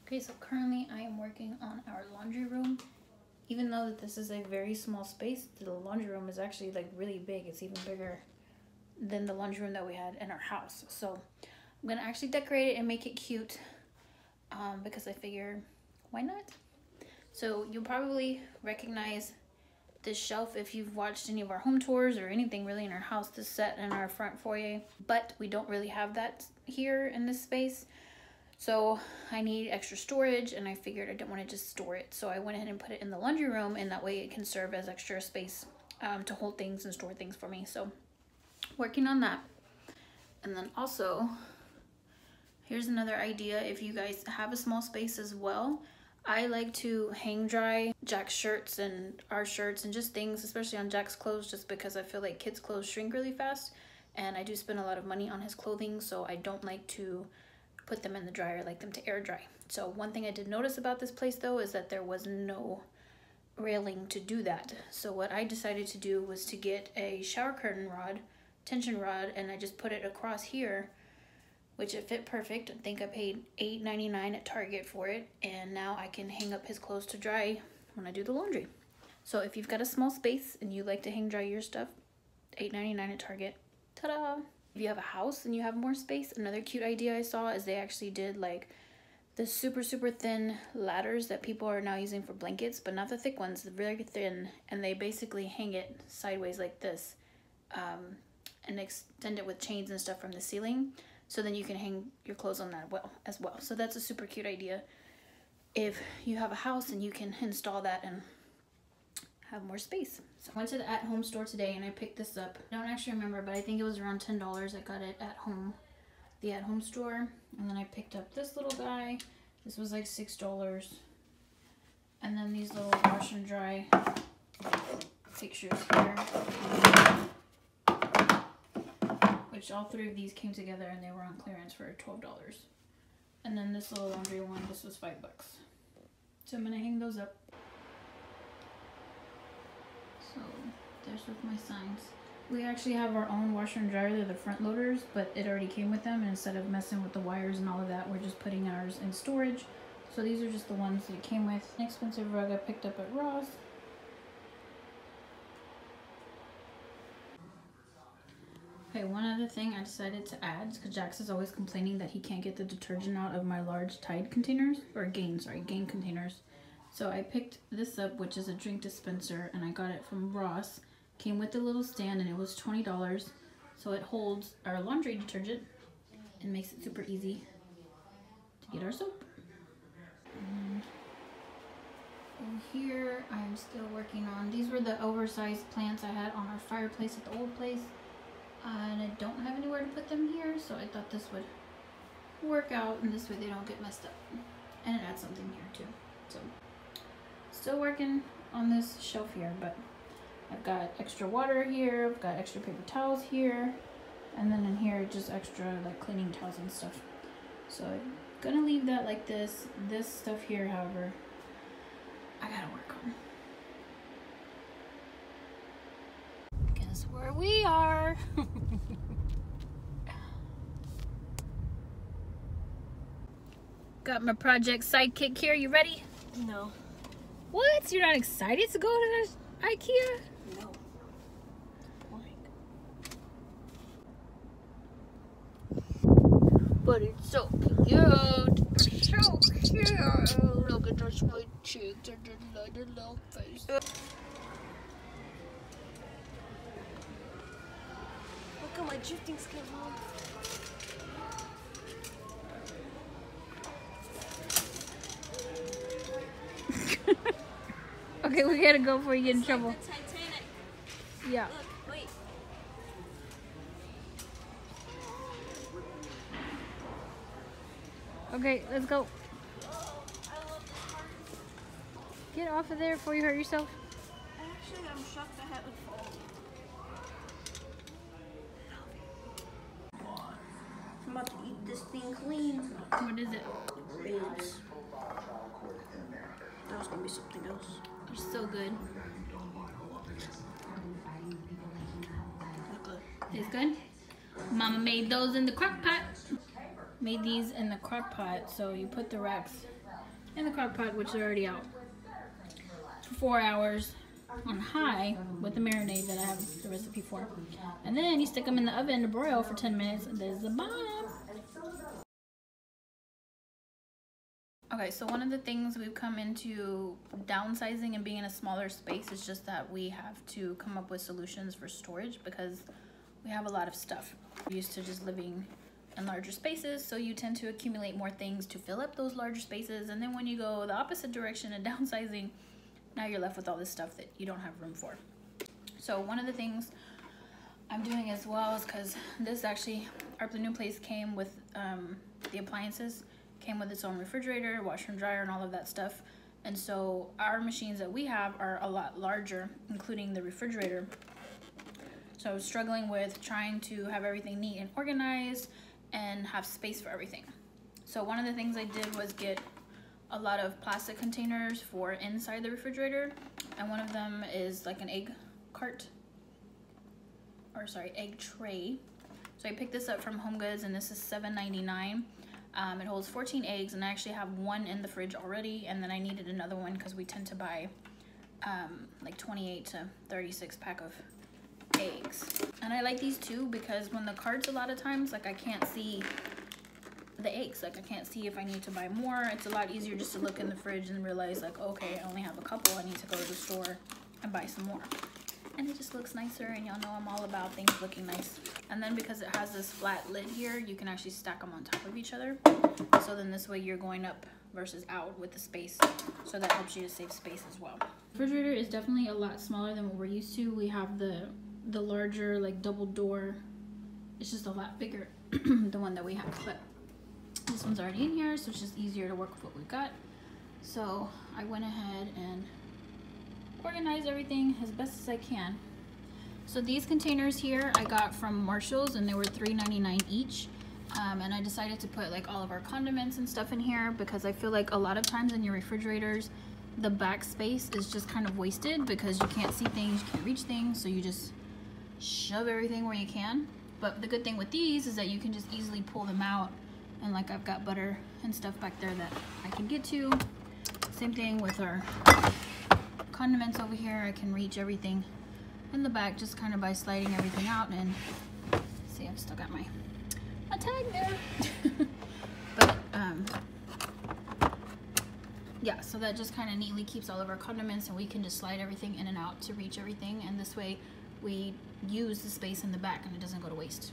Okay, so currently I am working on our laundry room. Even though this is a very small space, the laundry room is actually like really big. It's even bigger than the laundry room that we had in our house. So I'm gonna actually decorate it and make it cute because I figure, why not? So you'll probably recognize this shelf if you've watched any of our home tours or anything really in our house, this set in our front foyer, but we don't really have that here in this space. So I need extra storage and I figured I didn't want to just store it. So I went ahead and put it in the laundry room, and that way it can serve as extra space to hold things and store things for me. So working on that. And then also, here's another idea. If you guys have a small space as well, I like to hang dry Jack's shirts and our shirts and just things, especially on Jack's clothes, just because I feel like kids' clothes shrink really fast. And I do spend a lot of money on his clothing, so I don't like to put them in the dryer. I like them to air dry. So one thing I did notice about this place though is that there was no railing to do that. So what I decided to do was to get a shower curtain rod, tension rod, and I just put it across here, which it fit perfect. I think I paid $8.99 at Target for it, and now I can hang up his clothes to dry when I do the laundry. So if you've got a small space and you like to hang dry your stuff, $8.99 at Target. Ta-da! If you have a house and you have more space, another cute idea I saw is they actually did like the super thin ladders that people are now using for blankets, but not the thick ones, the very thin, and they basically hang it sideways like this and extend it with chains and stuff from the ceiling, so then you can hang your clothes on that as well. So that's a super cute idea if you have a house and you can install that and have more space. So I went to the at-home store today and I picked this up. I don't actually remember, but I think it was around $10. I got it at home, the at-home store. And then I picked up this little guy. This was like $6. And then these little wash and dry fixtures here, which all three of these came together and they were on clearance for $12. And then this little laundry one, this was $5. So I'm gonna hang those up. So there's with my signs. We actually have our own washer and dryer. They're the front loaders, but it already came with them, and instead of messing with the wires and all of that, we're just putting ours in storage. So these are just the ones that it came with. An expensive rug I picked up at Ross. Okay, one other thing I decided to add, because Jax is always complaining that he can't get the detergent out of my large Tide containers, or Gain containers. So I picked this up, which is a drink dispenser, and I got it from Ross. Came with a little stand and it was $20. So it holds our laundry detergent and makes it super easy to get our soap. And over here, I'm still working on, these were the oversized plants I had on our fireplace at the old place. And I don't have anywhere to put them here, so I thought this would work out, and this way they don't get messed up. And it adds something here too. So still working on this shelf here, but I've got extra water here, I've got extra paper towels here, and then in here just extra like cleaning towels and stuff. So I'm gonna leave that like this. This stuff here, however, I gotta work on. Guess where we are. Got my project sidekick here. You ready? No. What? You're not excited to go to the IKEA? No. But it's so cute. It's so cute. Look at those white cheeks and the little face. Look at my drifting skin, Mom. Okay, we gotta go before you get in trouble. Like the Titanic. Yeah. Look, wait. Okay, let's go. Oh, I love this part. Get off of there before you hurt yourself. Actually, I'm shocked I haven't fallen. I'm about to eat this thing clean. What is it? Ribs. That was gonna be something else. They're so good. Not good. Tastes good? Mama made those in the crock pot. Made these in the crock pot, so you put the racks in the crock pot, which are already out, for 4 hours on high with the marinade that I have the recipe for. And then you stick them in the oven to broil for 10 minutes, and there's the bomb. Okay, so one of the things we've come into downsizing and being in a smaller space is just that we have to come up with solutions for storage because we have a lot of stuff. We're used to just living in larger spaces, so you tend to accumulate more things to fill up those larger spaces, and then when you go the opposite direction and downsizing, now you're left with all this stuff that you don't have room for. So one of the things I'm doing as well is, because this actually, the new place came with the appliances, came with its own refrigerator, washer and dryer, and all of that stuff. And so our machines that we have are a lot larger, including the refrigerator. So I was struggling with trying to have everything neat and organized and have space for everything. So one of the things I did was get a lot of plastic containers for inside the refrigerator, and one of them is like an egg egg tray. So I picked this up from Home Goods, and this is $7.99. It holds 14 eggs, and I actually have one in the fridge already, and then I needed another one because we tend to buy like 28 to 36 pack of eggs. And I like these too because when the carts, a lot of times, like I can't see the eggs, like I can't see if I need to buy more. It's a lot easier just to look in the fridge and realize like, okay, I only have a couple, I need to go to the store and buy some more. And it just looks nicer, and y'all know I'm all about things looking nice. And then because it has this flat lid here, you can actually stack them on top of each other. So then this way you're going up versus out with the space. So that helps you to save space as well. Refrigerator is definitely a lot smaller than what we're used to. We have the larger like double door. It's just a lot bigger the one that we have. But this one's already in here, so it's just easier to work with what we've got. So I went ahead and organize everything as best as I can. So these containers here I got from Marshall's, and they were $3.99 each. And I decided to put like all of our condiments and stuff in here because I feel like a lot of times in your refrigerators the back space is just kind of wasted because you can't see things, you can't reach things, so you just shove everything where you can. But the good thing with these is that you can just easily pull them out, and like I've got butter and stuff back there that I can get to. Same thing with our condiments over here. I can reach everything in the back just kind of by sliding everything out. And see, I've still got my tag there. But yeah, so that just kind of neatly keeps all of our condiments, and we can just slide everything in and out to reach everything, and this way we use the space in the back and it doesn't go to waste.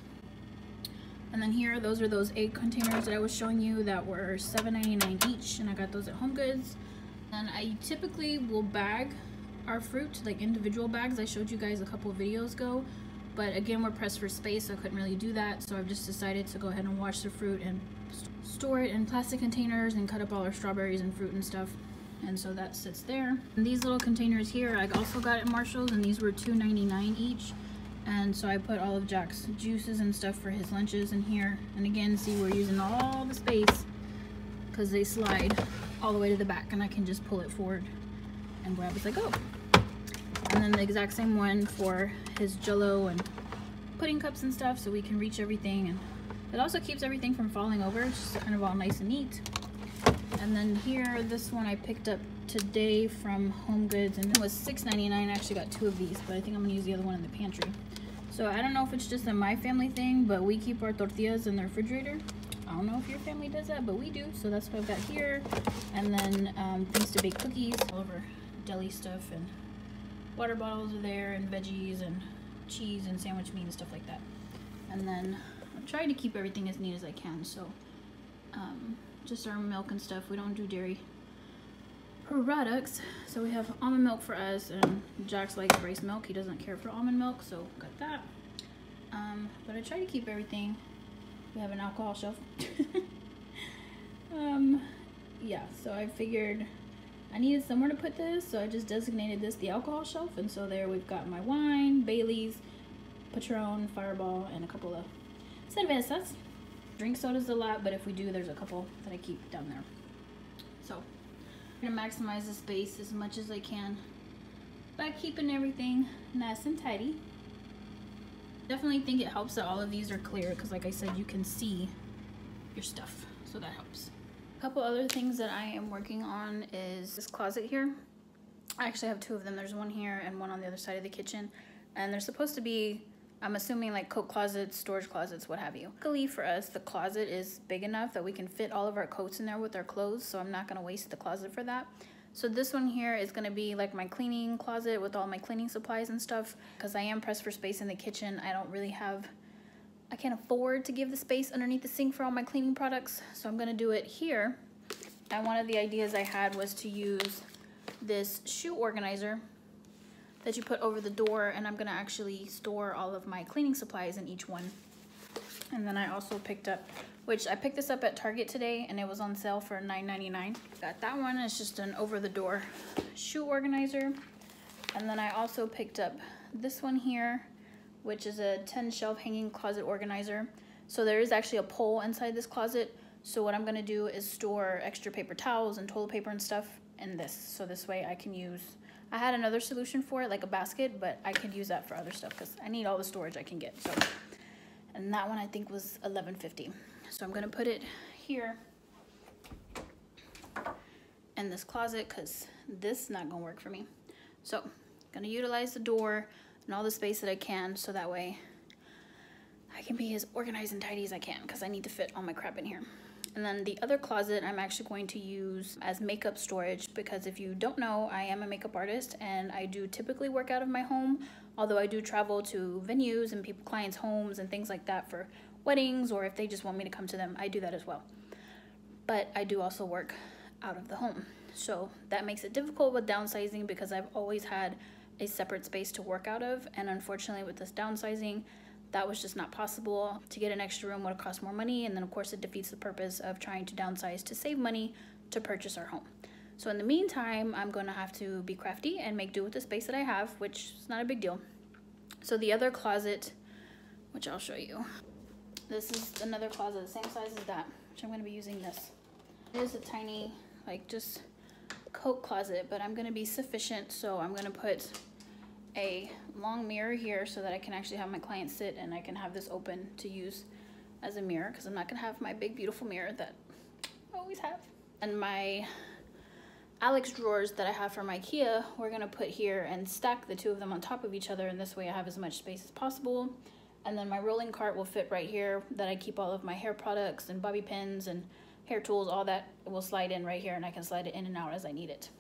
And then here, those are those egg containers that I was showing you that were $7.99 each, and I got those at Home Goods. And I typically will bag our fruit, like individual bags. I showed you guys a couple of videos ago, but again, we're pressed for space, so I couldn't really do that. So I've just decided to go ahead and wash the fruit and store it in plastic containers and cut up all our strawberries and fruit and stuff. And so that sits there. And these little containers here, I also got at Marshall's, and these were $2.99 each. And so I put all of Jack's juices and stuff for his lunches in here. And again, see, we're using all the space because they slide all the way to the back, and I can just pull it forward and grab as I go. And then the exact same one for his Jell-O and pudding cups and stuff, so we can reach everything, and it also keeps everything from falling over. It's just kind of all nice and neat. And then here, this one I picked up today from Home Goods, and it was $6.99. I actually got 2 of these, but I think I'm gonna use the other one in the pantry. So I don't know if it's just a my family thing, but we keep our tortillas in the refrigerator. I don't know if your family does that, but we do. So that's what I've got here. And then things to bake cookies, all of our deli stuff, and water bottles are there, and veggies and cheese and sandwich meat and stuff like that. And then I'm trying to keep everything as neat as I can. So just our milk and stuff. We don't do dairy products, so we have almond milk for us, and Jax likes rice milk. He doesn't care for almond milk, so got that. But I try to keep everything. We have an alcohol shelf. Yeah, so I figured I needed somewhere to put this, so I just designated this the alcohol shelf. And so there we've got my wine, Bailey's, Patron, Fireball, and a couple of cervezas. Drink sodas a lot, but if we do, there's a couple that I keep down there. So I'm gonna maximize the space as much as I can by keeping everything nice and tidy. Definitely think it helps that all of these are clear, because like I said, you can see your stuff, so that helps. couple other things that I am working on is this closet here. I actually have two of them. There's one here and one on the other side of the kitchen. And they're supposed to be, I'm assuming, like coat closets, storage closets, what have you. Luckily for us, the closet is big enough that we can fit all of our coats in there with our clothes, so I'm not gonna waste the closet for that. So this one here is gonna be like my cleaning closet with all my cleaning supplies and stuff. Because I am pressed for space in the kitchen, I can't afford to give the space underneath the sink for all my cleaning products, so I'm gonna do it here. And one of the ideas I had was to use this shoe organizer that you put over the door, and I'm gonna actually store all of my cleaning supplies in each one. And then I also picked up, which I picked this up at Target today, and it was on sale for $9.99. Got that one. It's just an over-the-door shoe organizer. And then I also picked up this one here, which is a 10 shelf hanging closet organizer. So there is actually a pole inside this closet. So what I'm gonna do is store extra paper towels and toilet paper and stuff in this. So this way I can use, I had another solution for it, like a basket, but I could use that for other stuff because I need all the storage I can get. So, and that one I think was $11.50. So I'm gonna put it here in this closet because this is not gonna work for me. So I'm gonna utilize the door and all the space that I can, so that way I can be as organized and tidy as I can because I need to fit all my crap in here. And then the other closet I'm actually going to use as makeup storage, because if you don't know, I am a makeup artist and I do typically work out of my home, although I do travel to venues and clients' homes and things like that for weddings, or if they just want me to come to them, I do that as well. But I do also work out of the home. So that makes it difficult with downsizing because I've always had a separate space to work out of, and unfortunately with this downsizing that was just not possible. To get an extra room would cost more money, and then of course it defeats the purpose of trying to downsize to save money to purchase our home. So in the meantime, I'm going to have to be crafty and make do with the space that I have, which is not a big deal. So the other closet, which I'll show you, this is another closet the same size as that, which I'm going to be using this. It is a tiny, like, just coat closet, but I'm going to be sufficient, so I'm going to put a long mirror here so that I can actually have my client sit and I can have this open to use as a mirror, because I'm not going to have my big beautiful mirror that I always have. And my Alex drawers that I have from IKEA, we're going to put here and stack the two of them on top of each other, and this way I have as much space as possible. And then my rolling cart will fit right here that I keep all of my hair products and bobby pins and hair tools, all that will slide in right here, and I can slide it in and out as I need it.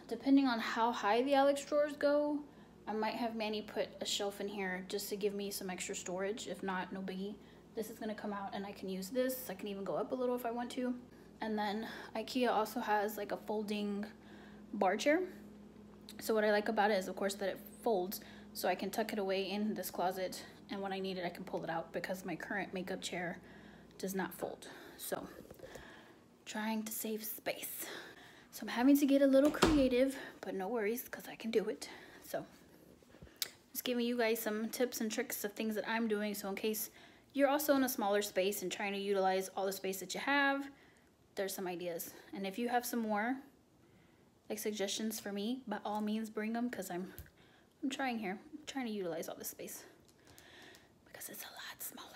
Depending on how high the Alex drawers go, I might have Manny put a shelf in here just to give me some extra storage. If not, no biggie. This is gonna come out and I can use this. I can even go up a little if I want to. And then IKEA also has like a folding bar chair. So what I like about it is, of course, that it folds, so I can tuck it away in this closet, and when I need it I can pull it out, because my current makeup chair does not fold. So trying to save space. So I'm having to get a little creative, but no worries, because I can do it. So just giving you guys some tips and tricks of things that I'm doing, so in case you're also in a smaller space and trying to utilize all the space that you have, there's some ideas. And if you have some more like suggestions for me, by all means bring them, because I'm trying here. I'm trying to utilize all this space because it's a lot smaller.